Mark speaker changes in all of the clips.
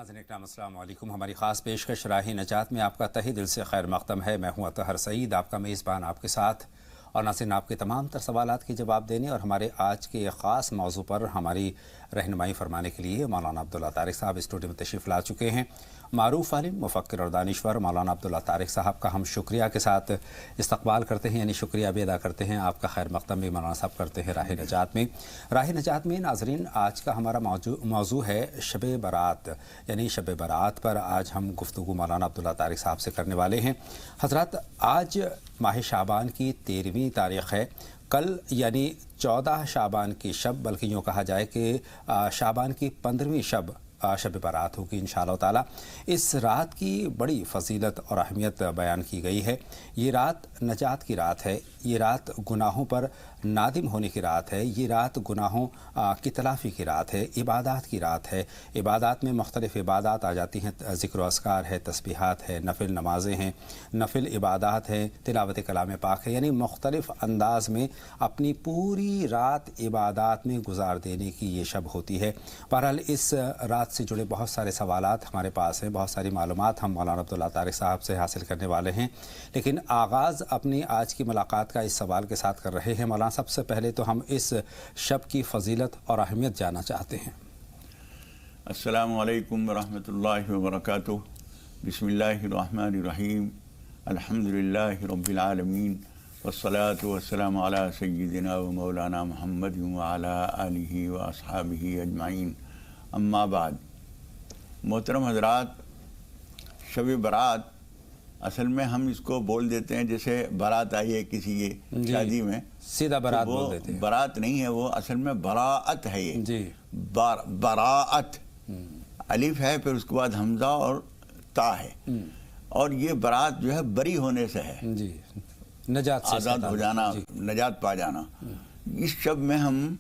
Speaker 1: ناظرین اکرام السلام علیکم۔ ہماری خاص پیشکش راہ نجات میں آپ کا تہہ دل سے خیر مقدم ہے۔ میں ہوں اطہر سعید، آپ کا میزبان آپ کے ساتھ، اور ناظرین آپ کے تمام تر سوالات کے جواب دینے اور ہمارے آج کے خاص موضوع پر ہماری رہنمائی فرمانے کے لیے مولانا عبداللہ طارق صاحب اسٹوڈیو میں تشریف لا چکے ہیں۔ معروف عالم، مفکر اور دانشور مولانا عبداللہ طارق صاحب کا ہم شکریہ کے ساتھ استقبال کرتے ہیں، یعنی شکریہ بھی ادا کرتے ہیں۔ آپ کا خیر مقدم بھی مولانا صاحب کرتے ہیں راہ نجات میں۔ راہ نجات میں ناظرین آج کا ہمارا موضوع ہے شب برات، یعنی شب برات پر آج ہم گفتگو مولانا عبداللہ طارق صاحب سے کرنے والے ہیں۔ حضرات، آج ماہ شعبان کی 13ویں تاریخ ہے۔ کل یعنی 14 شعبان کی شب، بلکہ یوں کہا جائے کہ شعبان کی 15ویں شب برات ہوگی انشاءاللہ تعالی۔ اس رات کی بڑی فضیلت اور اہمیت بیان کی گئی ہے۔ یہ رات نجات کی رات ہے، یہ رات گناہوں پر نادم ہونے کی رات ہے، یہ رات گناہوں کی تلافی کی رات ہے، عبادات کی رات ہے۔ عبادات میں مختلف عبادات آ جاتی ہیں، ذکر و اذکار ہے، تسبیحات ہے، نفل نمازیں ہیں، نفل عبادات ہیں، تلاوت کلام پاک ہے، یعنی مختلف انداز میں اپنی پوری رات عبادات میں گزار دینے کی یہ شب ہوتی ہے۔ بہرحال اس رات سے جڑے بہت سارے سوالات ہمارے پاس ہیں، بہت ساری معلومات ہم مولانا عبداللہ طارق صاحب سے حاصل کرنے والے ہیں، لیکن آغاز اپنی آج کی ملاقات کا اس سوال کے ساتھ کر رہے ہیں۔ مولانا، سب سے پہلے تو ہم اس شب کی فضیلت اور اہمیت جاننا چاہتے ہیں۔
Speaker 2: السلام علیکم ورحمۃ اللہ وبرکاتہ۔ بسم اللہ الرحمن الرحیم، الحمدللہ رب العالمین، والصلاة والسلام علی سیدنا و مولانا محمد وعلی آلہ و اصحابہ اجمعین، اما بعد۔ محترم حضرات، شب برات اصل میں ہم اس کو بول دیتے ہیں جیسے بارات آئی ہے کسی کی شادی میں،
Speaker 1: سیدھا برات بول دیتے ہیں۔
Speaker 2: برات نہیں ہے، وہ اصل میں براعت ہے۔ یہ
Speaker 1: جی،
Speaker 2: براعت، الف ہے، پھر اس کے بعد حمزہ اور تا ہے، اور یہ برات جو ہے بری ہونے سے ہے،
Speaker 1: جی، نجات سے
Speaker 2: آزاد ہو جانا، نجات پا جانا۔ اس شب میں ہم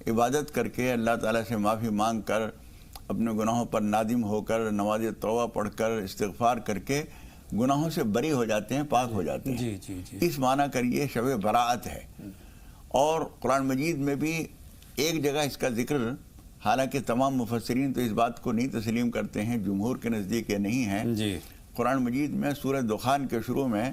Speaker 2: عبادت کر کے اللہ تعالیٰ سے معافی مانگ کر، اپنے گناہوں پر نادم ہو کر، نماز توبہ پڑھ کر، استغفار کر کے گناہوں سے بری ہو جاتے ہیں، پاک ہو جاتے ہیں۔
Speaker 1: جی جی جی،
Speaker 2: اس معنی کر یہ شب براعت ہے۔ اور قرآن مجید میں بھی ایک جگہ اس کا ذکر، حالانکہ تمام مفسرین تو اس بات کو نہیں تسلیم کرتے ہیں، جمہور کے نزدیک یہ نہیں ہے۔
Speaker 1: جی،
Speaker 2: قرآن مجید میں سورہ دخان کے شروع میں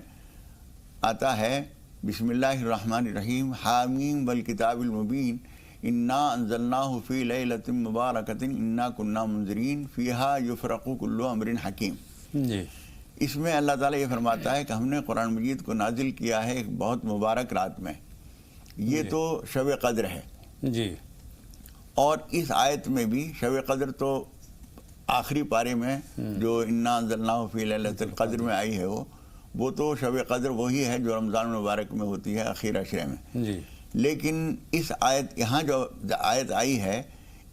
Speaker 2: آتا ہے، بسم اللہ الرحمن الرحیم، حامیم والکتاب المبین، انا انزلناہ فی لیلۃ مبارکۃ انا کنا منذرین فیہا یفرق کل امر حکیم۔
Speaker 1: جی،
Speaker 2: اس میں اللہ تعالیٰ یہ فرماتا ہے کہ ہم نے قرآن مجید کو نازل کیا ہے ایک بہت مبارک رات میں، یہ تو شب قدر ہے۔
Speaker 1: جی،
Speaker 2: اور اس آیت میں بھی شب قدر تو آخری پارے میں جو انا انزلناہ فی لیلۃ القدر میں آئی ہے، وہ تو شب قدر وہی ہے جو رمضان المبارک میں ہوتی ہے، اخیر عشرے میں۔
Speaker 1: جی،
Speaker 2: لیکن اس آیت، یہاں جو آیت آئی ہے،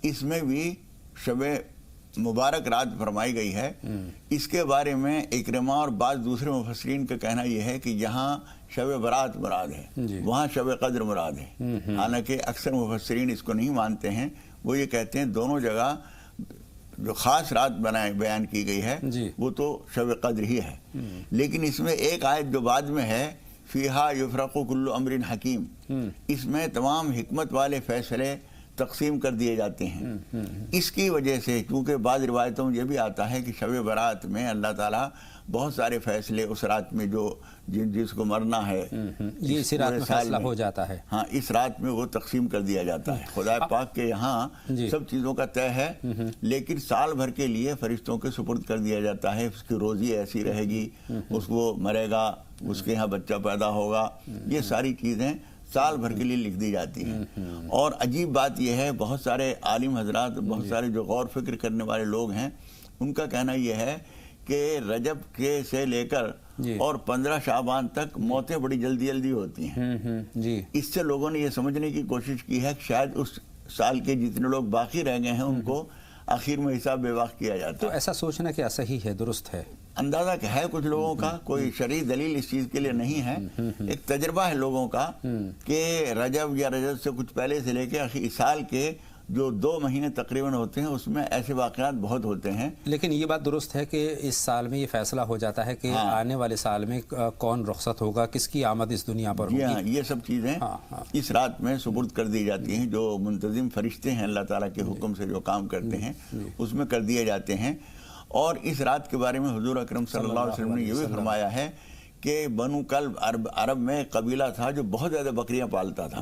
Speaker 2: اس میں بھی شب مبارک رات فرمائی گئی ہے۔ اس کے بارے میں اکرمہ اور بعض دوسرے مفسرین کا کہنا یہ ہے کہ یہاں شب برات مراد ہے، وہاں شب قدر مراد ہے۔ حالانکہ اکثر مفسرین اس کو نہیں مانتے ہیں، وہ یہ کہتے ہیں دونوں جگہ جو خاص رات بیان کی گئی ہے وہ تو شب قدر ہی ہے۔ لیکن اس میں ایک آیت جو بعد میں ہے، فیہا یفرق کل امر حکیم، اس میں تمام حکمت والے فیصلے تقسیم کر دیے جاتے ہیں۔ اس کی وجہ سے، کیونکہ بعض روایتوں میں یہ بھی آتا ہے کہ شب برات میں اللہ تعالیٰ بہت سارے فیصلے اس رات میں، جو جس کو مرنا ہے،
Speaker 1: یہ اسی رات میں فیصلہ ہو جاتا ہے۔
Speaker 2: ہاں، اس رات میں وہ تقسیم کر دیا جاتا ہے۔ خدا پاک کے یہاں سب چیزوں کا طے ہے، لیکن سال بھر کے لیے فرشتوں کے سپرد کر دیا جاتا ہے۔ اس کی روزی ایسی رہے گی، اس کو مرے گا، اس کے یہاں بچہ پیدا ہوگا، یہ ساری چیزیں سال بھر کے لیے لکھ دی جاتی ہیں۔ اور عجیب بات یہ ہے، بہت سارے عالم حضرات، بہت سارے جو غور فکر کرنے والے لوگ ہیں، ان کا کہنا یہ ہے کہ رجب کے سے لے کر اور 15 شعبان تک موتیں بڑی جلدی جلدی ہوتی ہیں۔
Speaker 1: جی،
Speaker 2: اس سے لوگوں نے یہ سمجھنے کی کوشش کی ہے کہ شاید اس سال کے جتنے لوگ باقی رہ گئے ہیں ان کو آخر میں حساب بے وقت کیا جاتا ہے۔
Speaker 1: تو ایسا سوچنا کیا صحیح ہے، درست ہے؟
Speaker 2: اندازہ کہ ہے کچھ لوگوں کا، کوئی شرعی دلیل اس چیز کے لیے نہیں ہے، ایک تجربہ ہے لوگوں کا کہ رجب یا رجب سے کچھ پہلے سے لے کے سال کے جو 2 مہینے تقریباً ہوتے ہیں، اس میں ایسے واقعات بہت ہوتے ہیں۔
Speaker 1: لیکن یہ بات درست ہے کہ اس سال میں یہ فیصلہ ہو جاتا ہے کہ آنے والے سال میں کون رخصت ہوگا، کس کی آمد اس دنیا پر ہوگی۔
Speaker 2: ہاں، یہ سب چیزیں اس رات میں سپرد کر دی جاتی ہیں۔ جو منتظم فرشتے ہیں اللہ تعالیٰ کے حکم سے جو کام کرتے ہیں، اس میں کر دیے جاتے ہیں۔ اور اس رات کے بارے میں حضور اکرم صلی اللہ علیہ وسلم نے یہ بھی فرمایا ہے کہ بنو کلب عرب میں قبیلہ تھا جو بہت زیادہ بکریاں پالتا تھا.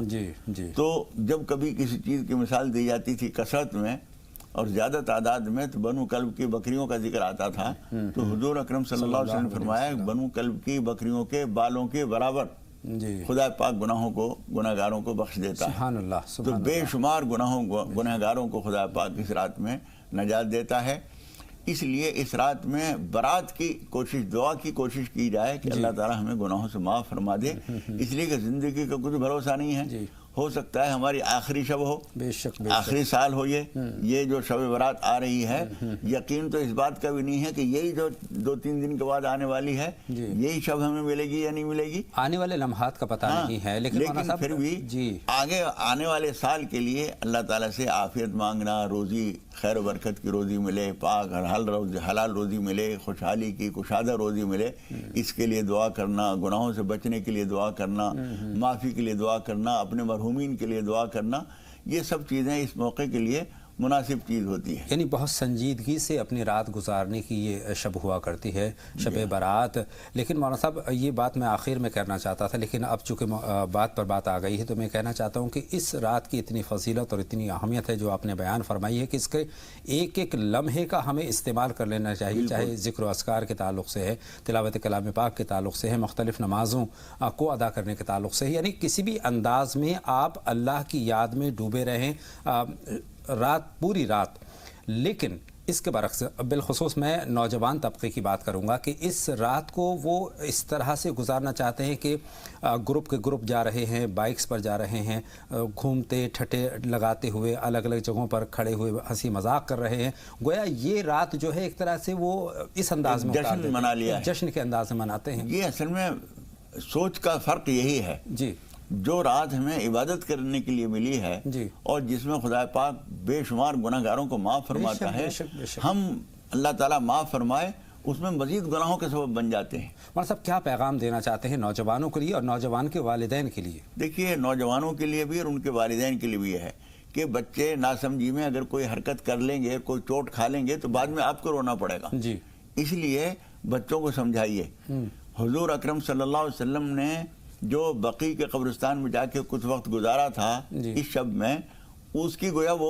Speaker 2: تو جب کبھی کسی چیز کی مثال دی جاتی تھی کثرت میں اور زیادہ تعداد میں تو بنو کلب کی بکریوں کا ذکر آتا تھا. تو حضور اکرم صلی اللہ علیہ وسلم نے فرمایا بنو کلب کی بکریوں کے بالوں کے برابر خدا پاک گناہوں کو گناہگاروں کو بخش دیتا ہے. تو بے شمار گناہگاروں کو خدا پاک اس رات میں نجات دیتا ہے. اس لیے اس رات میں برات کی کوشش دعا کی کوشش کی جائے کہ اللہ تعالیٰ ہمیں گناہوں سے معاف فرما دے. اس لیے کہ زندگی کا کچھ بھروسہ نہیں ہے. ہو سکتا ہے ہماری آخری شب ہو, آخری سال ہو, یہ جو شب برات آ رہی ہے یقین تو اس بات کا بھی نہیں ہے کہ یہی جو 2-3 دن کے بعد آنے والی ہے یہی شب ہمیں ملے گی یا نہیں ملے گی.
Speaker 1: آنے والے لمحات کا پتہ نہیں ہے,
Speaker 2: لیکن پھر بھی آگے آنے والے سال کے لیے اللہ تعالیٰ سے عافیت مانگنا, روزی خیر و برکت کی روزی ملے, پاک حلال روزی ملے, خوشحالی کی کشادہ روزی ملے, اس کے لیے دعا کرنا, گناہوں سے بچنے کے لیے دعا کرنا, معافی کے لیے دعا کرنا, اپنے مرحومین کے لیے دعا کرنا, یہ سب چیزیں اس موقع کے لیے مناسب چیز ہوتی ہے.
Speaker 1: یعنی بہت سنجیدگی سے اپنی رات گزارنے کی یہ شب ہوا کرتی ہے, شب برات. لیکن مولانا صاحب یہ بات میں آخر میں کرنا چاہتا تھا, لیکن اب چونکہ بات پر بات آ گئی ہے تو میں کہنا چاہتا ہوں کہ اس رات کی اتنی فضیلت اور اتنی اہمیت ہے جو آپ نے بیان فرمائی ہے کہ اس کے ایک ایک لمحے کا ہمیں استعمال کر لینا چاہیے, چاہے ذکر و اذکار کے تعلق سے ہے, تلاوت کلام پاک کے تعلق سے ہے, مختلف نمازوں کو ادا کرنے کے تعلق سے ہے. یعنی کسی بھی انداز میں آپ اللہ کی یاد میں ڈوبے رہیں رات, پوری رات. لیکن اس کے برعکس بالخصوص میں نوجوان طبقے کی بات کروں گا کہ اس رات کو وہ اس طرح سے گزارنا چاہتے ہیں کہ گروپ کے گروپ جا رہے ہیں, بائکس پر جا رہے ہیں, گھومتے ٹھٹے لگاتے ہوئے الگ الگ جگہوں پر کھڑے ہوئے ہنسی مذاق کر رہے ہیں. گویا یہ رات جو ہے ایک طرح سے وہ اس انداز میں
Speaker 2: جشن منا لیا ہے,
Speaker 1: جشن کے انداز میں مناتے ہیں.
Speaker 2: یہ اصل میں سوچ کا فرق یہی ہے. جو رات ہمیں عبادت کرنے کے لیے ملی ہے اور جس میں خدا پاک بے شمار گناہگاروں کو معاف فرماتا ہے, ہم اللہ تعالیٰ معاف فرمائے اس میں مزید گناہوں کے سبب بن جاتے ہیں.
Speaker 1: مولانا صاحب کیا پیغام دینا چاہتے ہیں نوجوانوں کے لیے اور نوجوان کے والدین کے لیے؟
Speaker 2: دیکھیے نوجوانوں کے لیے بھی اور ان کے والدین کے لیے بھی یہ ہے کہ بچے ناسمجھی میں اگر کوئی حرکت کر لیں گے, کوئی چوٹ کھا لیں گے تو بعد میں آپ کو رونا پڑے گا. اس لیے بچوں کو سمجھائیے. حضور اکرم صلی اللہ علیہ وسلم نے جو بقی کے قبرستان میں جا کے کچھ وقت گزارا تھا اس شب میں, اس کی گویا وہ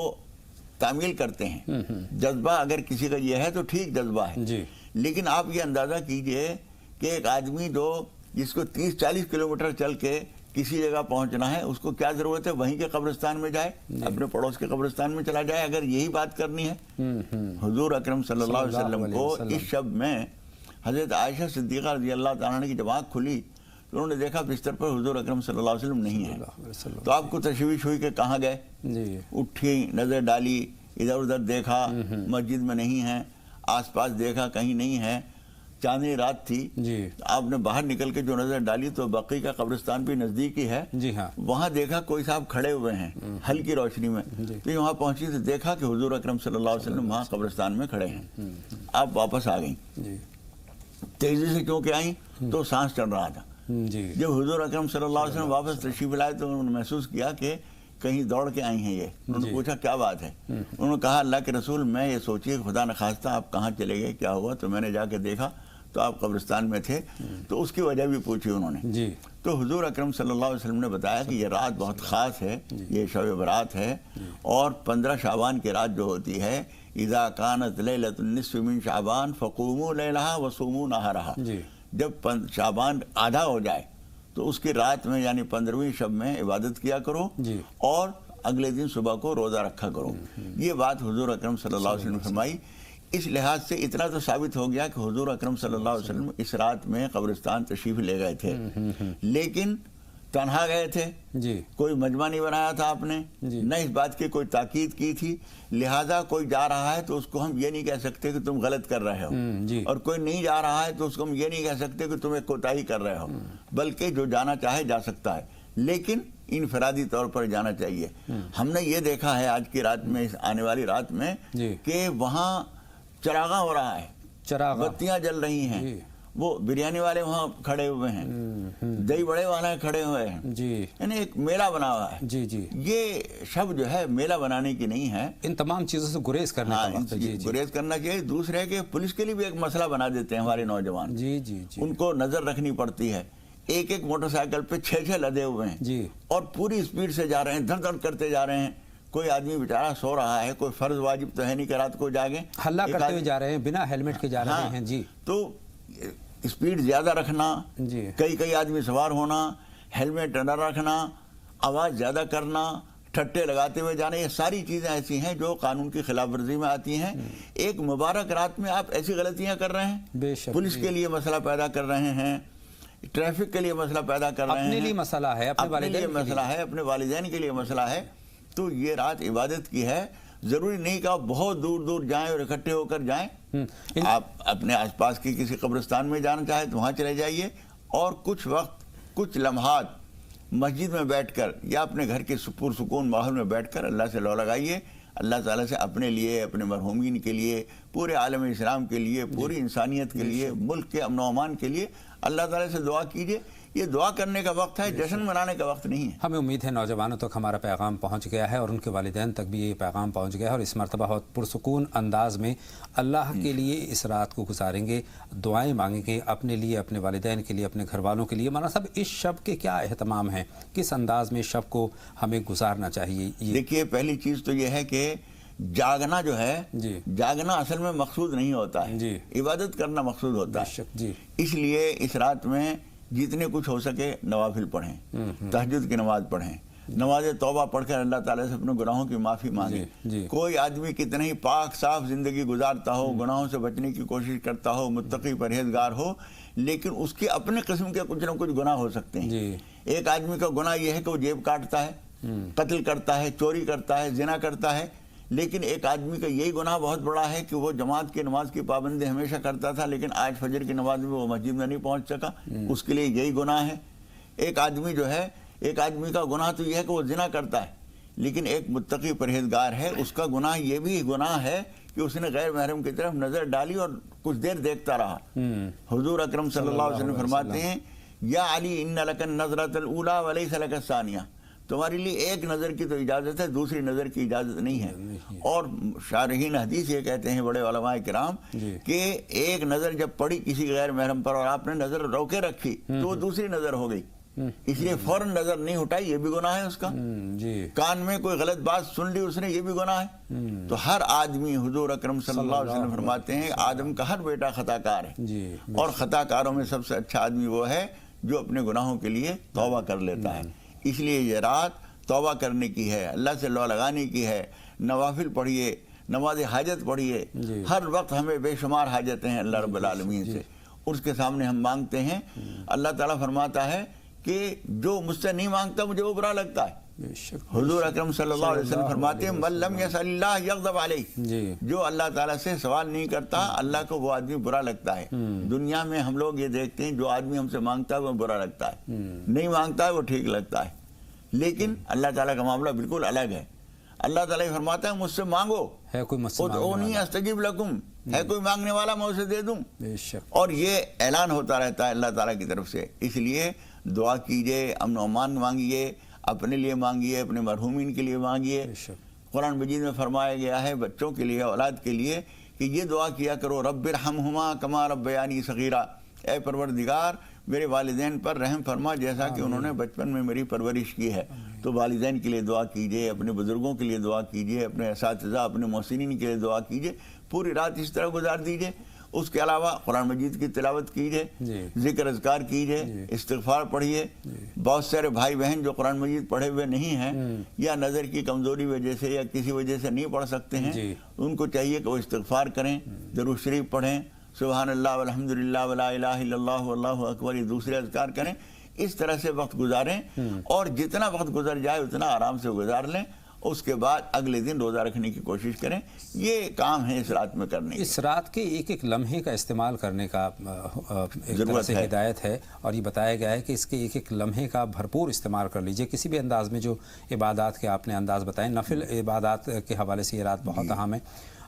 Speaker 2: تعمیل کرتے ہیں. جذبہ اگر کسی کا یہ ہے تو ٹھیک جذبہ ہے, لیکن آپ یہ اندازہ کیجئے کہ ایک آدمی جو جس کو 30-40 کلومیٹر چل کے کسی جگہ پہنچنا ہے, اس کو کیا ضرورت ہے وہیں کے قبرستان میں جائے, اپنے پڑوس کے قبرستان میں چلا جائے اگر یہی بات کرنی ہے. حضور اکرم صلی اللہ علیہ وسلم کو اس شب میں حضرت عائشہ صدیقہ رضی اللہ تعالیٰ عنہ کی جب آنکھ کھلی تو انہوں نے دیکھا بستر پر حضور اکرم صلی اللہ علیہ وسلم نہیں ہے. تو آپ کو تشویش ہوئی کہ کہاں گئے. اٹھی, نظر ڈالی, ادھر ادھر دیکھا, مسجد میں نہیں ہے, آس پاس دیکھا کہیں نہیں ہے. چاندنی رات تھی, آپ نے باہر نکل کے جو نظر ڈالی تو بقی کا قبرستان بھی نزدیک ہی ہے. وہاں دیکھا کوئی صاحب کھڑے ہوئے ہیں ہلکی روشنی میں. تو وہاں پہنچی تو دیکھا کہ حضور اکرم صلی اللہ علیہ وسلم وہاں قبرستان میں کھڑے ہیں. آپ واپس آ گئیں. تیزی سے کیوں کہ آئیں تو سانس چڑھ رہا تھا. جب حضور اکرم صلی اللہ علیہ وسلم واپس تشریف لائے تو انہوں نے محسوس کیا کہ کہیں دوڑ کے آئی ہیں یہ. انہوں نے پوچھا کیا بات ہے. انہوں نے کہا اللہ کے رسول میں یہ سوچیے خدا نخواستہ آپ کہاں چلے گئے, کیا ہوا. تو میں نے جا کے دیکھا تو آپ قبرستان میں تھے. تو اس کی وجہ بھی پوچھی انہوں نے. تو حضور اکرم صلی اللہ علیہ وسلم نے بتایا کہ یہ رات بہت خاص ہے, یہ شب برات ہے. اور 15 شعبان کی رات جو ہوتی ہے, اذا کانت لیلۃ النصف من شعبان فقوموا لیلہا وصوموا نہارہا, جب شعبان آدھا ہو جائے تو اس کی رات میں یعنی 15ویں شب میں عبادت کیا کرو اور اگلے دن صبح کو روزہ رکھا کرو. یہ بات حضور اکرم صلی اللہ علیہ وسلم نے فرمائی. اس لحاظ سے اتنا تو ثابت ہو گیا کہ حضور اکرم صلی اللہ علیہ وسلم اس رات میں قبرستان تشریف لے گئے تھے, لیکن تنہا گئے تھے. کوئی مجمع نہیں بنایا تھا آپ نے, نہ اس بات کی کوئی تاکید کی تھی. لہٰذا کوئی جا رہا ہے تو اس کو ہم یہ نہیں کہہ سکتے کہ تم غلط کر رہے ہو, اور کوئی نہیں جا رہا ہے تو اس کو ہم یہ نہیں کہہ سکتے کہ تم ایک کوتاہی کر رہے ہو. بلکہ جو جانا چاہے جا سکتا ہے, لیکن انفرادی طور پر جانا چاہیے. ہم نے یہ دیکھا ہے آج کی رات میں, اس آنے والی رات میں, کہ وہاں چراغاں ہو رہا ہے, بتیاں جل رہی ہیں, وہ بریانی والے وہاں کھڑے ہوئے ہیں، دہی بڑے والے کھڑے ہوئے ہیں،
Speaker 1: جی،
Speaker 2: یعنی ایک میلہ بنا ہوا ہے۔
Speaker 1: جی جی،
Speaker 2: یہ شب جو ہے میلہ بنانے کی نہیں ہے،
Speaker 1: ان تمام چیزوں سے گریز کرنے کا وقت ہے۔ جی جی
Speaker 2: گریز کرنا چاہیے۔ دوسرے ہے کہ پولیس کے لیے بھی ایک مسئلہ بنا دیتے ہیں ہمارے نوجوان،
Speaker 1: جی جی جی،
Speaker 2: ان کو نظر رکھنی پڑتی ہے، ایک ایک موٹر سائیکل پہ 6 لدے ہوئے ہیں
Speaker 1: جی،
Speaker 2: اور پوری اسپیڈ سے جا رہے ہیں، دھڑ دھڑ کرتے جا رہے ہیں۔ کوئی آدمی بیچارہ سو رہا ہے، کوئی فرض واجب تو ہے نہیں کہ رات کو جاگیں،
Speaker 1: ہلہ کرتے ہوئے جا رہے ہیں، بنا ہیلمٹ کے جا رہے ہیں۔ جی،
Speaker 2: تو اسپیڈ زیادہ رکھنا،
Speaker 1: جی،
Speaker 2: کئی آدمی سوار ہونا، ہیلمٹ نہ رکھنا، آواز زیادہ کرنا، ٹھٹے لگاتے ہوئے جانا، یہ ساری چیزیں ایسی ہیں جو قانون کی خلاف ورزی میں آتی ہیں۔ ایک مبارک رات میں آپ ایسی غلطیاں کر رہے ہیں،
Speaker 1: بے شک،
Speaker 2: پولیس کے لیے مسئلہ پیدا کر رہے ہیں، ٹریفک کے لیے مسئلہ پیدا کر رہے ہیں،
Speaker 1: اپنے لیے مسئلہ ہے،
Speaker 2: اپنے لیے مسئلہ ہے، اپنے والدین کے لیے مسئلہ ہے۔ تو یہ رات عبادت کی ہے، ضروری نہیں کہ آپ بہت دور دور جائیں اور اکٹھے ہو کر جائیں۔ آپ اپنے آس پاس کی کسی قبرستان میں جانا چاہیں تو وہاں چلے جائیے، اور کچھ وقت، کچھ لمحات مسجد میں بیٹھ کر یا اپنے گھر کے پرسکون ماحول میں بیٹھ کر اللہ سے لو لگائیے، اللہ تعالیٰ سے اپنے لیے، اپنے مرحومین کے لیے، پورے عالم اسلام کے لیے، پوری انسانیت کے لیے، ملک کے امن و امان کے لیے اللہ تعالیٰ سے دعا کیجیے۔ یہ دعا کرنے کا وقت ہے، جشن منانے کا وقت نہیں ہے۔
Speaker 1: ہمیں امید ہے نوجوانوں تک ہمارا پیغام پہنچ گیا ہے اور ان کے والدین تک بھی یہ پیغام پہنچ گیا ہے، اور اس مرتبہ بہت پرسکون انداز میں اللہ کے لیے اس رات کو گزاریں گے، دعائیں مانگیں گے اپنے لیے، اپنے والدین کے لیے، اپنے گھر والوں کے لیے۔ مولانا صاحب، اس شب کے کیا اہتمام ہیں، کس انداز میں شب کو ہمیں گزارنا چاہیے؟
Speaker 2: دیکھیے، پہلی چیز تو یہ ہے کہ جاگنا جو ہے،
Speaker 1: جی،
Speaker 2: جاگنا اصل میں مقصود نہیں ہوتا ہے،
Speaker 1: جی،
Speaker 2: عبادت کرنا مقصود ہوتا ہے۔
Speaker 1: جی،
Speaker 2: اس لیے اس رات میں جتنے کچھ ہو سکے نوافل پڑھیں، تہجد کی نماز پڑھیں، نماز توبہ پڑھ کر اللہ تعالیٰ سے اپنے گناہوں کی معافی مانگیں۔ کوئی آدمی کتنا ہی پاک صاف زندگی گزارتا ہو، گناہوں سے بچنے کی کوشش کرتا ہو، متقی پرہیزگار ہو، لیکن اس کے اپنے قسم کے کچھ نہ کچھ گناہ ہو سکتے ہیں۔ ایک آدمی کا گناہ یہ ہے کہ وہ جیب کاٹتا ہے، قتل کرتا ہے، چوری کرتا ہے، زنا کرتا ہے، لیکن ایک آدمی کا یہی گناہ بہت بڑا ہے کہ وہ جماعت کی نماز کی پابندی ہمیشہ کرتا تھا، لیکن آج فجر کی نماز میں وہ مسجد میں نہیں پہنچ سکا، اس کے لیے یہی گناہ ہے۔ ایک آدمی جو ہے، ایک آدمی کا گناہ تو یہ ہے کہ وہ زنا کرتا ہے، لیکن ایک متقی پرہیزگار ہے، اس کا گناہ یہ بھی گناہ ہے کہ اس نے غیر محرم کی طرف نظر ڈالی اور کچھ دیر دیکھتا رہا۔ حضور اکرم صلی اللہ علیہ وسلم فرماتے ہیں، یا علی ان لک النظرۃ الاولی ولیس لک الثانیہ، تمہارے لیے ایک نظر کی تو اجازت ہے، دوسری نظر کی اجازت نہیں ہے۔ اور شارحین حدیث یہ کہتے ہیں بڑے علماء کرام کہ ایک نظر جب پڑی کسی غیر محرم پر اور آپ نے نظر روکے رکھی تو وہ دوسری نظر ہو گئی، اس لیے فوراً نظر نہیں ہٹائی، یہ بھی گناہ ہے اس کا۔ کان میں کوئی غلط بات سن لی اس نے، یہ بھی گناہ ہے۔ تو ہر آدمی، حضور اکرم صلی اللہ علیہ وسلم فرماتے ہیں، آدم کا ہر بیٹا خطا کار ہے، اور خطا کاروں میں سب سے اچھا آدمی وہ ہے جو اپنے گناہوں کے لیے توبہ کر لیتا ہے۔ اس لیے یہ رات توبہ کرنے کی ہے، اللہ سے لو لگانے کی ہے، نوافل پڑھیے، نماز حاجت پڑھیے۔ ہر وقت ہمیں بے شمار حاجتیں ہیں اللہ رب العالمین سے، اس کے سامنے ہم مانگتے ہیں۔ اللہ تعالیٰ فرماتا ہے کہ جو مجھ سے نہیں مانگتا مجھے وہ برا لگتا ہے۔ حضور اکرم صلی اللہ علیہ وسلم فرماتے ہیں، من لم یسأل اللہ یغضب علیہ، جو اللہ تعالیٰ سے سوال نہیں کرتا اللہ کو وہ آدمی برا لگتا ہے۔ دنیا میں ہم لوگ یہ دیکھتے ہیں جو آدمی ہم سے مانگتا ہے وہ برا لگتا ہے، نہیں مانگتا ہے وہ ٹھیک لگتا ہے، لیکن اللہ تعالیٰ کا معاملہ بالکل الگ ہے۔ اللہ تعالیٰ فرماتا ہے مجھ سے مانگو،
Speaker 1: ہے کوئی مجھ سے
Speaker 2: ادعونی استجب لکم، ہے کوئی مانگنے والا میں اسے دے دوں، اور یہ اعلان ہوتا رہتا ہے اللہ تعالیٰ کی طرف سے۔ اس لیے دعا کیجئے، امن و امان مانگیے، اپنے لیے مانگیے، اپنے مرحومین کے لیے مانگیے۔ قرآن مجید میں فرمایا گیا ہے بچوں کے لیے، اولاد کے لیے، کہ یہ دعا کیا کرو، رب ارحمہما کما ربیانی صغیرا، اے پروردگار میرے والدین پر رحم فرما جیسا کہ انہوں نے بچپن میں میری پرورش کی ہے۔ تو والدین کے لیے دعا کیجئے، اپنے بزرگوں کے لیے دعا کیجئے، اپنے اساتذہ، اپنے محسنین کے لیے دعا کیجئے، پوری رات اس طرح گزار دیجئے۔ اس کے علاوہ قرآن مجید کی تلاوت کیجئے، ذکر اذکار کیجئے، استغفار پڑھیے۔ بہت سارے بھائی بہن جو قرآن مجید پڑھے ہوئے نہیں ہیں یا نظر کی کمزوری وجہ سے یا کسی وجہ سے نہیں پڑھ سکتے ہیں، ان کو چاہیے کہ وہ استغفار کریں، درود شریف پڑھیں، سبحان اللہ والحمدللہ ولا الہ الا اللہ واللہ اکبر، یہ دوسرے اذکار کریں۔ اس طرح سے وقت گزاریں، اور جتنا وقت گزر جائے اتنا آرام سے گزار لیں۔ اس کے بعد اگلے دن روزہ رکھنے کی کوشش کریں۔ یہ کام ہے اس رات میں کرنے،
Speaker 1: اس رات کے ایک ایک لمحے کا استعمال کرنے کا ایک طرح سے ہدایت ہے، اور یہ بتایا گیا ہے کہ اس کے ایک ایک لمحے کا بھرپور استعمال کر لیجئے کسی بھی انداز میں۔ جو عبادات کے آپ نے انداز بتائے، نفل عبادات کے حوالے سے یہ رات بہت اہم ہے۔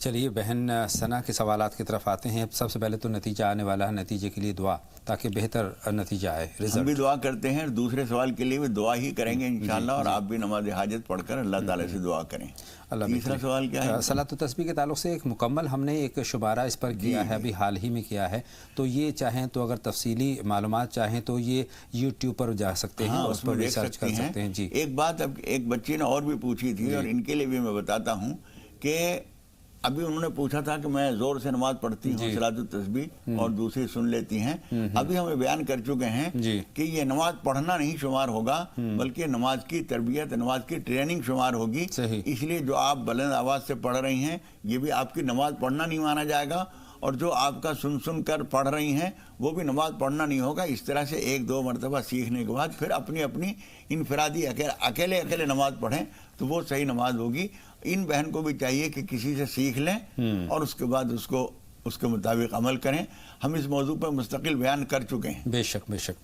Speaker 1: چلیے بہن ثنا کے سوالات کی طرف آتے ہیں. سب سے پہلے تو نتیجہ آنے والا ہے, نتیجے کے لیے دعا تاکہ بہتر نتیجہ آئے.
Speaker 2: ہم بھی دعا کرتے ہیں, دوسرے سوال کے لیے بھی دعا ہی کریں گے انشاءاللہ, اور آپ بھی نماز حاجت پڑھ کر اللہ تعالیٰ سے دعا کریں. تیسرا سوال کیا ہے؟
Speaker 1: صلاۃ و تسبیح کے تعلق سے ایک مکمل ہم نے ایک شمارہ اس پر کیا ہے, ابھی حال ہی میں کیا ہے, تو یہ چاہیں تو اگر تفصیلی معلومات چاہیں تو یہ یوٹیوب پر جا سکتے ہیں, اس پر ریسرچ کر سکتے ہیں. جی
Speaker 2: ایک بات اب ایک بچی نے اور بھی پوچھی تھی, اور ان کے لیے بھی میں بتاتا ہوں کہ ابھی انہوں نے پوچھا تھا کہ میں زور سے نماز پڑھتی ہوں صلاۃ التسبیح اور دوسری سن لیتی ہیں. ابھی ہمیں بیان کر چکے ہیں کہ یہ نماز پڑھنا نہیں شمار ہوگا, بلکہ نماز کی تربیت, نماز کی ٹریننگ شمار ہوگی. اس لیے جو آپ بلند آواز سے پڑھ رہی ہیں یہ بھی آپ کی نماز پڑھنا نہیں مانا جائے گا, اور جو آپ کا سن کر پڑھ رہی ہیں وہ بھی نماز پڑھنا نہیں ہوگا. اس طرح سے ایک دو مرتبہ سیکھنے کے بعد پھر اپنی اپنی انفرادی اکیلے نماز پڑھیں تو وہ صحیح نماز ہوگی. ان بہن کو بھی چاہیے کہ کسی سے سیکھ لیں اور اس کے بعد اس کے مطابق عمل کریں. ہم اس موضوع پر مستقل بیان کر چکے ہیں.
Speaker 1: بے شک بے شک.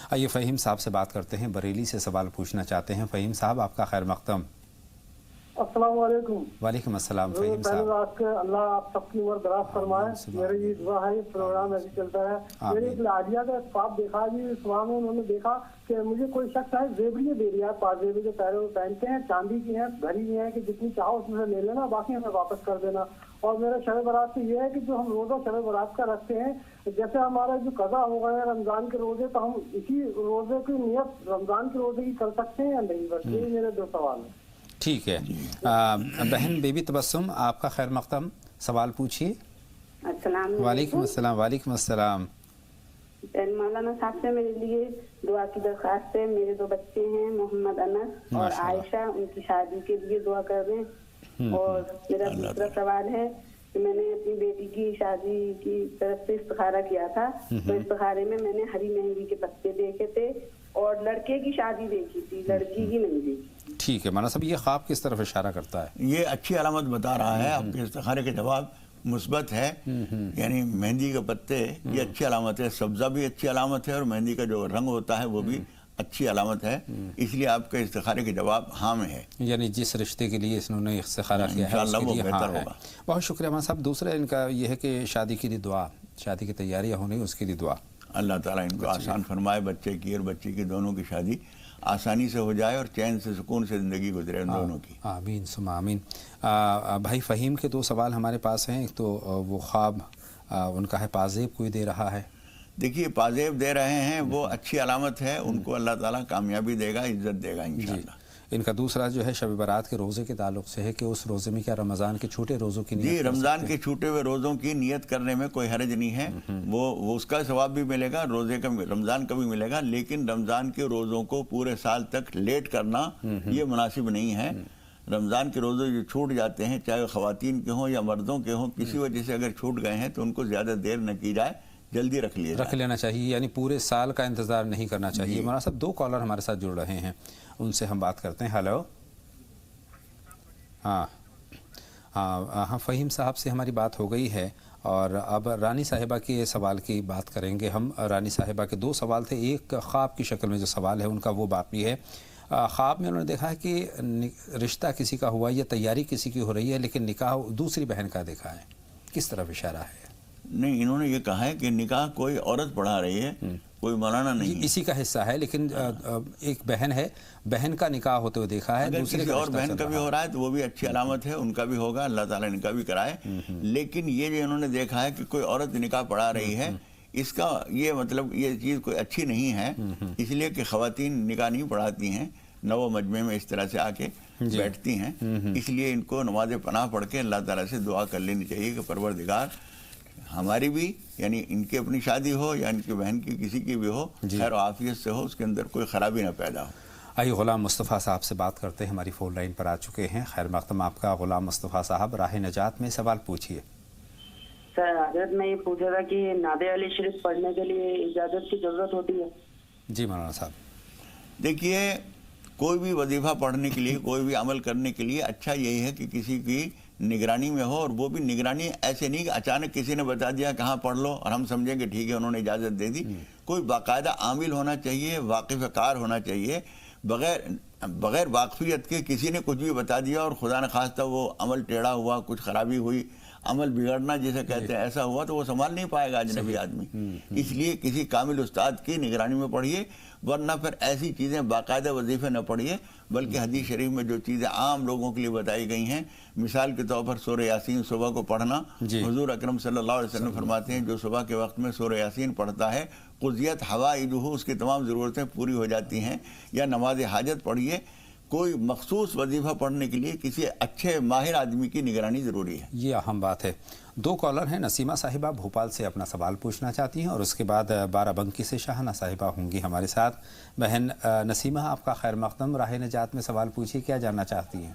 Speaker 1: آئیے فہیم صاحب سے بات کرتے ہیں, بریلی سے سوال پوچھنا چاہتے ہیں. فہیم صاحب آپ کا خیر مقدم.
Speaker 3: السلام علیکم.
Speaker 1: وعلیکم السلام. فہیم صاحب
Speaker 3: اللہ آپ سب کی عمر دراز فرمائے. میری یہ دعا ہے, پروگرام ایسے چلتا ہے. میری ایک لاڈیا کا خواب دیکھا جی, صبح میں انہوں نے دیکھا کہ مجھے کوئی شخص ہے زیوریاں دے رہا ہے, 5 زیور جو پیروں میں پہنتے ہیں, چاندی کی ہیں, گھڑی کی ہیں, کہ جتنی چاہو اس میں سے لے لینا, باقی ہمیں واپس کر دینا. اور میرا شب برات سے یہ ہے کہ جو ہم روزہ شب برات کا رکھتے ہیں, جیسے ہمارا جو قضا ہو گئے ہیں رمضان کے روزے, تو ہم اسی روزے کی نیت رمضان کے روزے کی کر سکتے ہیں یا نہیں؟ بس یہی میرے 2 سوال ہیں.
Speaker 1: ٹھیک ہے. بہن بی بی تبسم آپ کا خیر مقدم, سوال پوچھیے.
Speaker 4: السلام
Speaker 1: وعلیکم السلام. وعلیکم السلام.
Speaker 4: مولانا صاحب سے میرے لیے دعا کی درخواست ہے. میرے 2 بچے ہیں, محمد انس اور عائشہ, ان کی شادی کے لیے دعا کر دیں. اور میرا دوسرا سوال ہے کہ میں نے اپنی بیٹی کی شادی کی طرف سے استخارہ کیا تھا, تو استخارے میں نے ہری مہندی کے پتے دیکھے تھے اور لڑکے کی شادی دیکھی تھی, لڑکی کی نہیں دیکھی.
Speaker 1: ٹھیک ہے مولانا صاحب, یہ خواب کس طرف اشارہ کرتا ہے؟
Speaker 2: یہ اچھی علامت بتا رہا ہے. آپ کے استخارے کے جواب مثبت ہے, یعنی مہندی کے پتے یہ اچھی علامت ہے. سبزہ بھی اچھی علامت ہے, اور مہندی کا جو رنگ ہوتا ہے وہ بھی اچھی علامت ہے. اس لیے آپ کے استخارے کے جواب ہاں میں ہے,
Speaker 1: یعنی جس رشتے کے لیے انہوں نے استخارہ کیا ہے اس کے لیے ہاں ہے. بہت شکریہ مولانا صاحب. دوسرا ان کا یہ ہے کہ شادی کے لیے دعا, شادی کی تیاریاں ہونی, اس کے لیے دعا.
Speaker 2: اللہ تعالیٰ ان کو آسان فرمائے, بچے کی اور بچی کی دونوں کی شادی آسانی سے ہو جائے اور چین سے سکون سے زندگی گزرے ان دونوں کی.
Speaker 1: آمین ثم آمین. بھائی فہیم کے 2 سوال ہمارے پاس ہیں. ایک تو وہ خواب ان کا ہے پازیب کوئی دے رہا ہے.
Speaker 2: دیکھیے پازیب دے رہے ہیں وہ اچھی علامت ہے, ان کو اللہ تعالیٰ کامیابی دے گا, عزت دے گا انشاءاللہ.
Speaker 1: ان کا دوسرا جو ہے شب برات کے روزے کے تعلق سے ہے کہ اس روزے میں کیا رمضان کے چھوٹے روزوں کی نیت؟
Speaker 2: جی رمضان کے چھوٹے ہوئے روزوں کی نیت کرنے میں کوئی حرج نہیں ہے. وہ اس کا ثواب بھی ملے گا, روزے کا رمضان کا بھی ملے گا, لیکن رمضان کے روزوں کو پورے سال تک لیٹ کرنا یہ مناسب نہیں ہے. رمضان کے روزے جو چھوٹ جاتے ہیں, چاہے خواتین کے ہوں یا مردوں کے ہوں, کسی وجہ سے اگر چھوٹ گئے ہیں تو ان کو زیادہ دیر نہ کی جائے, جلدی رکھ لینا
Speaker 1: چاہیے, یعنی پورے سال کا انتظار نہیں کرنا چاہیے. مولانا صاحب 2 کالر ہمارے ساتھ جڑ رہے ہیں, ان سے ہم بات کرتے ہیں. ہیلو. ہاں فہیم صاحب سے ہماری بات ہو گئی ہے, اور اب رانی صاحبہ کے سوال کی بات کریں گے ہم. رانی صاحبہ کے 2 سوال تھے, ایک خواب کی شکل میں جو سوال ہے ان کا وہ باقی ہے. خواب میں انہوں نے دیکھا ہے کہ رشتہ کسی کا ہوا یا تیاری کسی کی ہو رہی ہے, لیکن نکاح دوسری بہن کا دیکھا ہے. کس طرف اشارہ ہے؟
Speaker 2: نہیں, انہوں نے یہ کہا ہے کہ نکاح کوئی عورت پڑھا رہی ہے, کوئی مولانا نہیں.
Speaker 1: اسی کا حصہ ہے, لیکن ایک بہن ہے, بہن کا نکاح ہوتے ہوئے دیکھا ہے.
Speaker 2: اگر کسی اور بہن کا بھی ہو رہا ہے تو وہ بھی اچھی علامت ہے, ان کا بھی ہوگا, اللہ تعالیٰ نکاح بھی کرائے. لیکن یہ جو انہوں نے دیکھا ہے کہ کوئی عورت نکاح پڑھا رہی ہے, اس کا یہ مطلب یہ چیز کوئی اچھی نہیں ہے. اس لیے کہ خواتین نکاح نہیں پڑھاتی ہیں, نو مجمع میں اس طرح سے آ کے بیٹھتی ہیں. اس لیے ان کو نماز پناہ پڑھ کے اللہ تعالیٰ سے دعا کر لینی چاہیے کہ پروردگار ہماری بھی, یعنی ان کی اپنی شادی ہو یا ان کی بہن کی کسی کی بھی ہو, خیر و عافیت سے ہو, اس کے اندر کوئی خرابی نہ پیدا ہو.
Speaker 1: آئیے غلام مصطفیٰ صاحب سے بات کرتے ہیں, ہماری فون لائن پر آ چکے ہیں. خیر مقدم آپ کا. غلام مصطفیٰ صاحب راہ نجات میں سوال پوچھیے.
Speaker 5: سر حضرت میں یہ پوچھا تھا کہ نادر علی شریف پڑھنے کے لیے اجازت کی ضرورت ہوتی ہے؟
Speaker 1: جی مولانا صاحب.
Speaker 2: دیکھیے کوئی بھی وظیفہ پڑھنے کے لیے, کوئی بھی عمل کرنے کے لیے اچھا یہی ہے کہ کسی کی نگرانی میں ہو, اور وہ بھی نگرانی ایسے نہیں کہ اچانک کسی نے بتا دیا کہاں پڑھ لو اور ہم سمجھیں کہ ٹھیک ہے انہوں نے اجازت دے دی. کوئی باقاعدہ عامل ہونا چاہیے, واقف کار ہونا چاہیے. بغیر واقفیت کے کسی نے کچھ بھی بتا دیا اور خدا نخواستہ وہ عمل ٹیڑھا ہوا, کچھ خرابی ہوئی, عمل بگڑنا جسے کہتے ہیں ایسا ہوا تو وہ سنبھال نہیں پائے گا اجنبی آدمی. اس لیے کسی کامل استاد کی نگرانی میں پڑھیے, ورنہ پھر ایسی چیزیں باقاعدہ وظیفے نہ پڑھیے بلکہ حدیث شریف میں جو چیزیں عام لوگوں کے لیے بتائی گئی ہیں, مثال کے طور پر سورہ یاسین صبح کو پڑھنا. حضور اکرم صلی اللہ علیہ وسلم فرماتے ہیں جو صبح کے وقت میں سورہ یاسین پڑھتا ہے قضیت حوائجہ, اس کی تمام ضرورتیں پوری ہو جاتی ہیں. یا نماز حاجت پڑھیے. کوئی مخصوص وظیفہ پڑھنے کے لیے کسی اچھے ماہر آدمی کی نگرانی ضروری ہے.
Speaker 1: یہ اہم بات ہے. 2 کالر ہیں. نسیمہ صاحبہ بھوپال سے اپنا سوال پوچھنا چاہتی ہیں اور اس کے بعد بارہ بنکی سے شاہانہ صاحبہ ہوں گی ہمارے ساتھ. بہن نسیمہ, آپ کا خیر مقدم. راہ نجات میں سوال پوچھیے, کیا جاننا چاہتی ہیں؟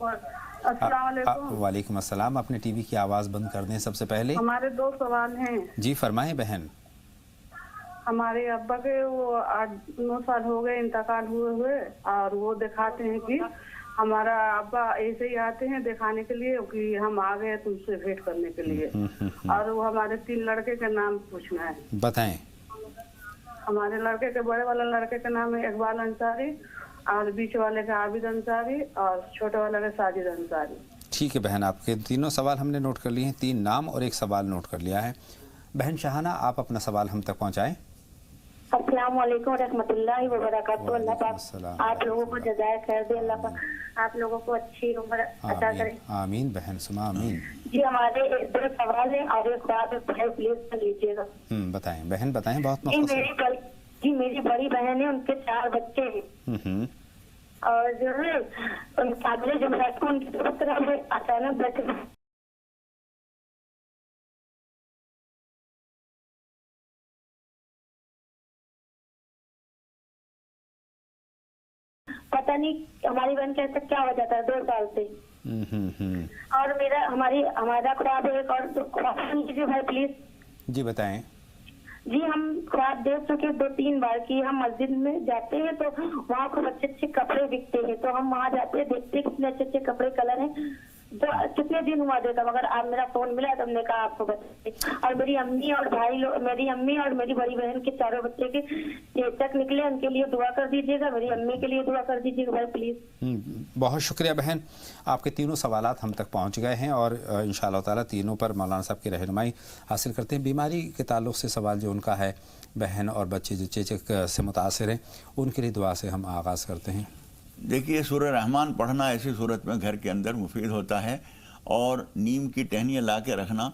Speaker 6: السلام علیکم.
Speaker 1: وعلیکم السلام. اپنے ٹی وی کی آواز بند کر دیں سب سے پہلے.
Speaker 6: ہمارے 2 سوال ہیں.
Speaker 1: جی فرمائیں بہن.
Speaker 6: ہمارے ابا کے وہ 8-9 سال ہو گئے انتقال ہوئے اور وہ دکھاتے ہیں کہ ہمارا ابا ایسے ہی آتے ہیں دکھانے کے لیے کہ ہم آ گئے تم سے بھیٹ کرنے کے لیے, اور وہ ہمارے 3 لڑکے کا نام پوچھنا ہے.
Speaker 1: بتائیں.
Speaker 6: ہمارے لڑکے کے بڑے والے لڑکے کا نام ہے اقبال انصاری, اور بیچ والے کا عابد انصاری, اور چھوٹے والے کا ساجد انصاری.
Speaker 1: ٹھیک ہے بہن, آپ کے تینوں سوال ہم نے نوٹ کر لیے ہیں. 3 نام اور 1 سوال نوٹ کر لیا ہے. بہن شاہانہ, آپ اپنا سوال ہم تک پہنچائیں.
Speaker 4: السلام علیکم ورحمۃ اللہ وبرکاتہ. اللہ پاک آپ لوگوں کو جزائے خیر دے, اللہ پاک آپ لوگوں کو اچھی عمر عطا کرے.
Speaker 1: آمین بہن, سما آمین.
Speaker 4: جی ہمارے 2 سوال ہیں اور ایک بات پلیز کر لیجیے گا.
Speaker 1: بتائیں بہن, بتائیں. بہت مختصر.
Speaker 4: جی میری بڑی بہن ہے, ان کے 4 بچے ہیں, اور جو ہے اگلے جمعرات کو ان کی طرف اچانک بیٹھے پتہ نہیں ہماری بہن کیسے کیا ہو جاتا ہے 2 سال سے. اور ہمارا خواب ہے, اور خواب لیجیے بھائی پلیز.
Speaker 1: جی بتائیں.
Speaker 4: جی ہم خواب دیکھ چکے 2-3 بار کی ہم مسجد میں جاتے ہیں تو وہاں خوب اچھے کپڑے بکتے ہیں, تو ہم وہاں جاتے ہیں دیکھتے ہیں کتنے اچھے کپڑے کلر ہیں. تو کتنے دن ہوا دیکھا, مگر آپ میرا فون ملا تو ہم نے کہا آپ کو بتائیے. اور میری امی اور بھائی لوگ, میری امی اور میری بڑی بہن کے 4 بچے کے چیچک نکلے, ان کے لیے دعا کر دیجیے گا. میری امی کے لیے دعا کر دیجیے گا بھائی پلیز.
Speaker 1: بہت شکریہ بہن, آپ کے تینوں سوالات ہم تک پہنچ گئے ہیں اور انشاءاللہ تعالیٰ تینوں پر مولانا صاحب کی رہنمائی حاصل کرتے ہیں. بیماری کے تعلق سے سوال جو ان کا ہے, بہن اور بچے جو چیچک سے متاثر ہیں, ان کے لیے دعا سے ہم آغاز کرتے ہیں.
Speaker 2: دیکھیے سورہ رحمان پڑھنا ایسی صورت میں گھر کے اندر مفید ہوتا ہے, اور نیم کی ٹہنیاں لا کے رکھنا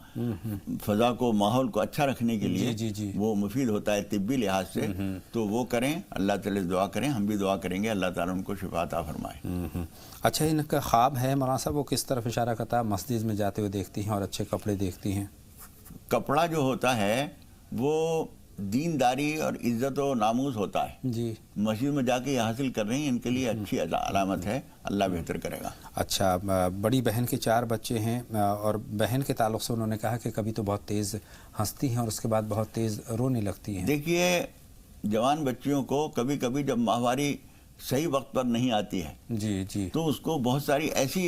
Speaker 2: فضا کو, ماحول کو اچھا رکھنے کے لیے وہ مفید ہوتا ہے طبی لحاظ سے. تو وہ کریں, اللہ تعالیٰ دعا کریں, ہم بھی دعا کریں گے اللہ تعالیٰ ان کو شفا عطا فرمائے.
Speaker 1: اچھا, ان کا خواب ہے مولانا صاحب, وہ کس طرف اشارہ کرتا ہے؟ مسجد میں جاتے ہوئے دیکھتی ہیں اور اچھے کپڑے دیکھتی ہیں.
Speaker 2: کپڑا جو ہوتا ہے وہ دینداری اور عزت و ناموز ہوتا ہے.
Speaker 1: جی
Speaker 2: مسجد میں جا کے یہ حاصل کر رہے ہیں, ان کے لیے اچھی علامت ہے, اللہ بہتر کرے گا.
Speaker 1: اچھا, بڑی بہن کے 4 بچے ہیں, اور بہن کے تعلق سے انہوں نے کہا کہ کبھی تو بہت تیز ہنستی ہیں اور اس کے بعد بہت تیز رونے لگتی ہیں.
Speaker 2: دیکھیے جوان بچیوں کو کبھی کبھی جب ماہواری صحیح وقت پر نہیں آتی ہے
Speaker 1: جی
Speaker 2: تو اس کو بہت ساری ایسی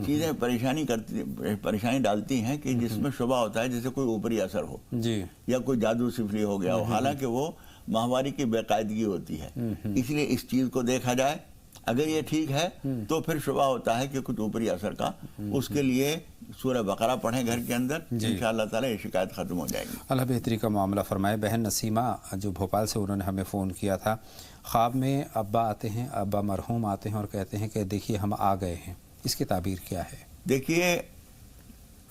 Speaker 2: چیزیں پریشانی ڈالتی ہیں کہ جس میں شبہ ہوتا ہے جیسے کوئی اوپری اثر ہو
Speaker 1: جی,
Speaker 2: یا کوئی جادو سفلی ہو گیا ہو, حالانکہ وہ ماہواری کی بے قاعدگی ہوتی ہے. اس لیے اس چیز کو دیکھا جائے, اگر یہ ٹھیک ہے تو پھر شبہ ہوتا ہے کہ کچھ اوپری اثر کا. اس کے لیے سورہ بقرہ پڑھیں گھر کے اندر, انشاءاللہ تعالی یہ شکایت ختم ہو جائے گی.
Speaker 1: اللہ بہتری کا معاملہ فرمائے. بہن نسیمہ جو بھوپال سے, انہوں نے ہمیں فون کیا تھا. خواب میں ابا آتے ہیں, ابا مرحوم آتے ہیں اور کہتے ہیں کہ دیکھیے ہم آ گئے ہیں. اس کی تعبیر کیا ہے؟
Speaker 2: دیکھیے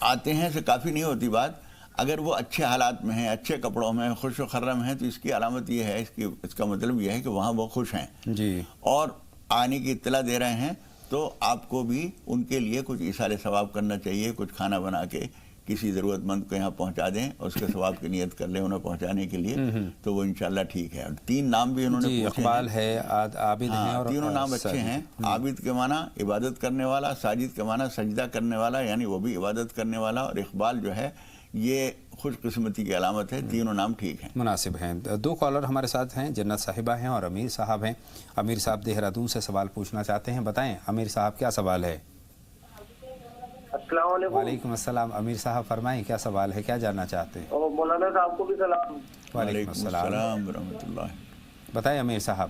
Speaker 2: آتے ہیں سے کافی نہیں ہوتی بات. اگر وہ اچھے حالات میں ہیں, اچھے کپڑوں میں, خوش و خرم ہیں, تو اس کی علامت یہ ہے, اس کا مطلب یہ ہے کہ وہاں وہ خوش ہیں
Speaker 1: جی, اور
Speaker 2: آنے کی اطلاع دے رہے ہیں. تو آپ کو بھی ان کے لیے کچھ ایثار ثواب کرنا چاہیے. کچھ کھانا بنا کے کسی ضرورت مند کو یہاں پہنچا دیں اور اس کے ثواب کی نیت کر لیں انہیں پہنچانے کے لیے, تو وہ انشاءاللہ ٹھیک ہے. 3 نام بھی انہوں نے پوچھے,
Speaker 1: اقبال ہے, عابد ہیں, اور
Speaker 2: تینوں نام اچھے ہیں. عابد کے معنی عبادت کرنے والا, ساجد کے معنی سجدہ کرنے والا, یعنی وہ بھی عبادت کرنے والا, اور اقبال جو ہے یہ خوش قسمتی کی علامت ہے. تینوں نام ٹھیک ہیں,
Speaker 1: مناسب ہیں. 2 کالر ہمارے ساتھ ہیں, جنت صاحبہ ہیں اور امیر صاحب ہیں. امیر صاحب دہرادون سے سوال پوچھنا چاہتے ہیں. بتائیں امیر صاحب کیا سوال ہے؟
Speaker 7: السلام علیکم.
Speaker 1: وعلیکم السلام. امیر صاحب فرمائیں کیا سوال ہے, کیا جاننا چاہتے ہیں؟
Speaker 7: مولانا صاحب کو بھی سلام.
Speaker 1: وعلیکم السلام
Speaker 2: ورحمۃ اللہ.
Speaker 1: بتائیں امیر صاحب,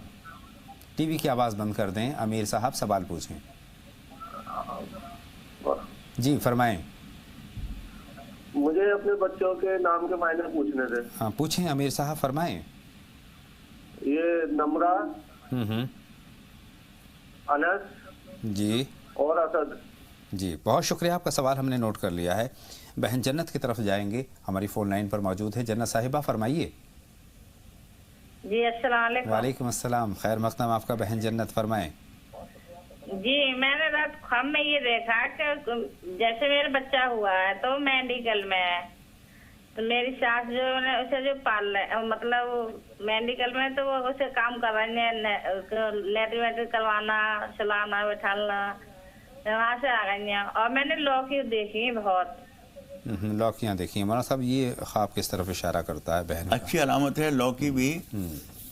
Speaker 1: ٹی وی کی آواز بند کر دیں. امیر صاحب سوال پوچھیں. جی فرمائیں.
Speaker 7: مجھے اپنے بچوں کے نام کے معنی پوچھنے تھے.
Speaker 1: ہاں پوچھیں امیر صاحب، فرمائیں.
Speaker 7: یہ نمرہ، انس
Speaker 1: جی
Speaker 7: اور اسد.
Speaker 1: جی بہت شکریہ، آپ کا سوال ہم نے نوٹ کر لیا ہے. بہن جنت کی طرف جائیں گے، ہماری فون لائن پر موجود ہے. جنت صاحبہ فرمائیے.
Speaker 8: جی السلام علیکم.
Speaker 1: وعلیکم السلام، خیر مقدم آپ کا بہن جنت، فرمائیں.
Speaker 8: جی میں نے رات خواب میں یہ دیکھا کہ جیسے میرا بچہ ہوا ہے تو میڈیکل میں ہے، تو میری ساس جو ہے اسے جو پال رہے مطلب میڈیکل میں، تو وہ اسے کام کر رہے ہیں، لیٹر ویٹر کروانا، چلانا بٹھانا، وہاں سے آ گئی ہیں. اور میں نے لوکی دیکھی بہت.
Speaker 1: لوکیاں دیکھی ہیں. مولانا صاحب یہ خواب کس طرف اشارہ کرتا ہے بہن؟
Speaker 2: اچھی علامت ہے. لوکی بھی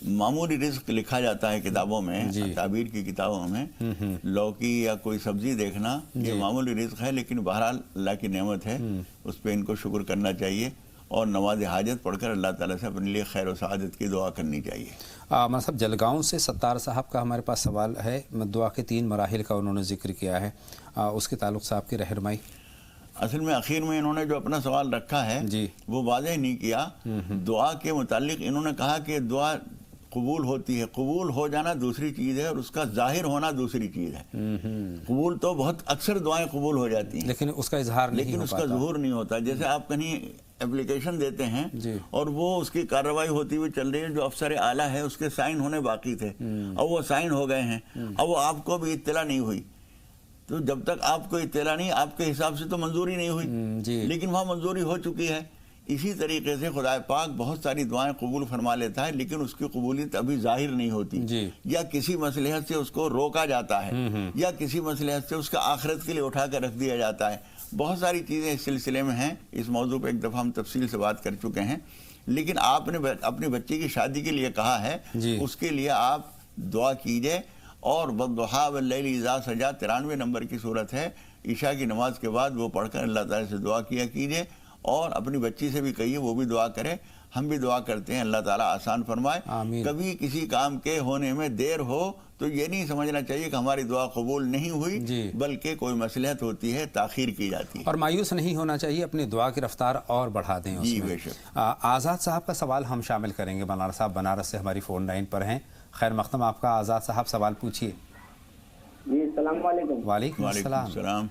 Speaker 2: معمولی رزق لکھا جاتا ہے کتابوں میں، تعبیر کی کتابوں میں. لوکی یا کوئی سبزی دیکھنا یہ معمولی رزق ہے، لیکن بہرحال اللہ کی نعمت ہے، اس پہ ان کو شکر کرنا چاہیے اور نماز حاجت پڑھ کر اللہ تعالیٰ سے اپنے لیے خیر و سعادت کی دعا کرنی چاہیے.
Speaker 1: مطلب جلگاؤں سے ستار صاحب کا ہمارے پاس سوال ہے. دعا کے 3 مراحل کا انہوں نے ذکر کیا ہے، اس کے تعلق سے آپ کی رہنمائی.
Speaker 2: اصل میں آخر میں انہوں نے جو اپنا سوال رکھا ہے وہ واضح نہیں کیا. دعا کے متعلق انہوں نے کہا کہ دعا قبول ہوتی ہے. قبول ہو جانا دوسری چیز ہے اور اس کا ظاہر ہونا دوسری چیز ہے. قبول تو بہت اکثر دعائیں قبول ہو جاتی ہیں،
Speaker 1: لیکن اس کا اظہار نہیں،
Speaker 2: لیکن اس کا ظہور نہیں ہوتا. جیسے آپ کہیں اپلیکیشن دیتے ہیں اور وہ اس کی کارروائی ہوتی ہوئی چل رہی ہے، جو افسر اعلیٰ ہے اس کے سائن ہونے باقی تھے، اب وہ سائن ہو گئے ہیں، اب وہ آپ کو بھی اطلاع نہیں ہوئی. تو جب تک آپ کو اطلاع نہیں، آپ کے حساب سے تو منظوری نہیں ہوئی، لیکن وہاں منظوری ہو چکی ہے. اسی طریقے سے خدا پاک بہت ساری دعائیں قبول فرما لیتا ہے، لیکن اس کی قبولیت ابھی ظاہر نہیں ہوتی، یا کسی مصلحت سے اس کو روکا جاتا ہے، یا کسی مصلحت سے اس کا آخرت کے لیے اٹھا کر رکھ دیا جاتا ہے. بہت ساری چیزیں اس سلسلے میں ہیں. اس موضوع پہ ایک دفعہ ہم تفصیل سے بات کر چکے ہیں. لیکن آپ نے اپنی بچی کی شادی کے لیے کہا ہے، اس کے لیے آپ دعا کیجئے. اور والضحیٰ واللیل اذا سجا 93 نمبر کی صورت ہے، عشاء کی نماز کے بعد وہ پڑھ کر اللہ تعالیٰ سے دعا کیا کیجئے. اور اپنی بچی سے بھی کہیے وہ بھی دعا کرے. ہم بھی دعا کرتے ہیں اللہ تعالیٰ آسان فرمائے. کبھی کسی کام کے ہونے میں دیر ہو تو یہ نہیں سمجھنا چاہیے کہ ہماری دعا قبول نہیں ہوئی، بلکہ کوئی مصلحت ہوتی ہے، تاخیر کی جاتی ہے.
Speaker 1: اور مایوس نہیں ہونا چاہیے، اپنی دعا کی رفتار اور بڑھا دیں.
Speaker 2: جی بے شک.
Speaker 1: آزاد صاحب کا سوال ہم شامل کریں گے. مولانا صاحب بنارس سے ہماری فون لائن پر ہیں. خیر مقدم آپ کا. آزاد صاحب سوال پوچھیے.
Speaker 9: جی السلام علیکم.
Speaker 1: وعلیکم السلام.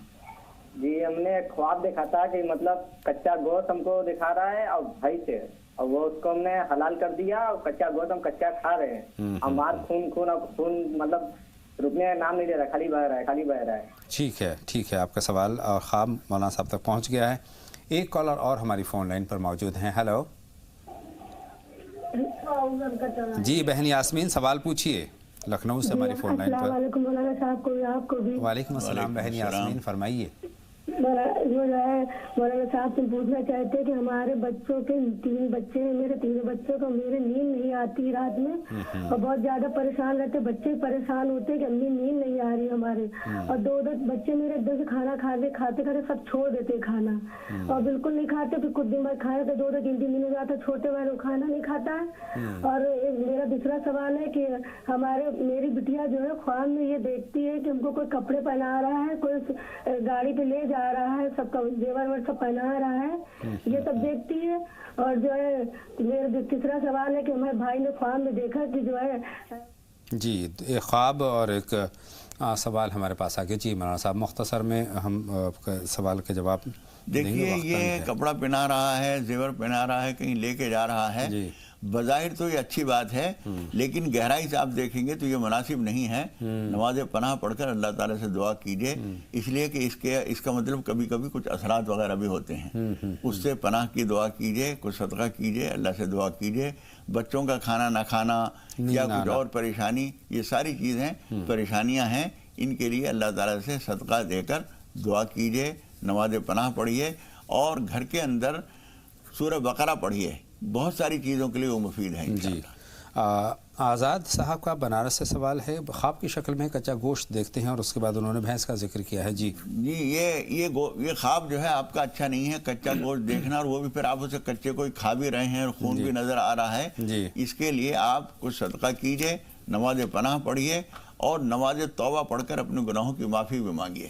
Speaker 9: جی ہم نے خواب دیکھا تھا کہ مطلب کچا گوشت ہم کو دکھا رہا ہے اور بھائی سے، اور وہ اس کو ہم نے حلال کر دیا اور کچا گوشت ہم کچا کھا رہے ہیں. ہمارا خون مطلب رکنے کا نام نہیں دے رہا، خالی بہ رہا ہے.
Speaker 1: ٹھیک ہے آپ کا سوال اور خواب مولانا صاحب تک پہنچ گیا ہے. ایک کالر اور ہماری فون لائن پر موجود ہیں. ہیلو جی بہن یاسمین سوال پوچھیے، لکھنؤ سے ہماری فون لائن پر.
Speaker 4: السلام علیکم مولانا صاحب کو، آپ کو بھی.
Speaker 1: وعلیکم السلام بہن یاسمین، فرمائیے.
Speaker 4: جو ہے مولانا صاحب سے پوچھنا چاہتے کہ ہمارے بچوں کے 3 بچے ہیں، میرے 3 بچوں کو میرے نیند نہیں آتی رات میں، اور بہت زیادہ پریشان رہتے. بچے پریشان ہوتے کہ امی نیند نہیں آ رہی ہمارے. اور 2 بچے میرے ادھر سے کھانا کھاتے سب چھوڑ دیتے کھانا، اور بالکل نہیں کھاتے. پھر کچھ دن بعد کھائے تو 2 3 دن ہو جاتا. چھوٹے والے کھانا نہیں کھاتا ہے. اور میرا دوسرا سوال ہے کہ میری بٹیا جو ہے خواب میں یہ دیکھتی ہے کہ ہم کو کوئی کپڑے پہنا رہا ہے، کوئی گاڑی پہ لے جا رہا ہے، سب کا زیور سب پہنا رہا ہے، یہ سب دیکھتی ہے. اور جو ہے میرا تیسرا سوال ہے کہ ہمارے بھائی نے خواب میں دیکھا کہ جو ہے.
Speaker 1: جی ایک خواب اور ایک سوال ہمارے پاس آگے. جی مولانا صاحب مختصر میں ہم سوال کے جواب
Speaker 2: دیکھیے. یہ کپڑا پہنا رہا ہے، زیور پہنا رہا ہے، کہیں لے کے جا رہا ہے. بظاہر تو یہ اچھی بات ہے، لیکن گہرائی سے آپ دیکھیں گے تو یہ مناسب نہیں ہے. نماز پناہ پڑھ کر اللہ تعالیٰ سے دعا کیجئے، اس لیے کہ اس کا مطلب کبھی کبھی کچھ اثرات وغیرہ بھی ہوتے ہیں. اس سے پناہ کی دعا کیجئے، کچھ صدقہ کیجئے، اللہ سے دعا کیجئے. بچوں کا کھانا نہ کھانا یا کچھ اور پریشانی، یہ ساری چیزیں پریشانیاں ہیں. ان کے لیے اللہ تعالیٰ سے صدقہ دے کر دعا کیجئے، نماز پناہ پڑھیے، اور گھر کے اندر سورہ بقرہ پڑھیے. بہت ساری چیزوں کے لیے وہ مفید ہے.
Speaker 1: جی آزاد صاحب کا بنارس سے سوال ہے. خواب کی شکل میں کچا گوشت دیکھتے ہیں اور اس کے بعد انہوں نے بھینس کا ذکر کیا ہے. جی
Speaker 2: یہ خواب جو ہے آپ کا اچھا نہیں ہے، کچا گوشت دیکھنا، اور وہ بھی پھر آپ اسے کچے کوئی کھا بھی رہے ہیں اور خون بھی نظر آ رہا ہے. اس کے لیے آپ کچھ صدقہ کیجئے، نماز پناہ پڑھیے، اور نماز توبہ پڑھ کر اپنے گناہوں کی معافی بھی مانگیے.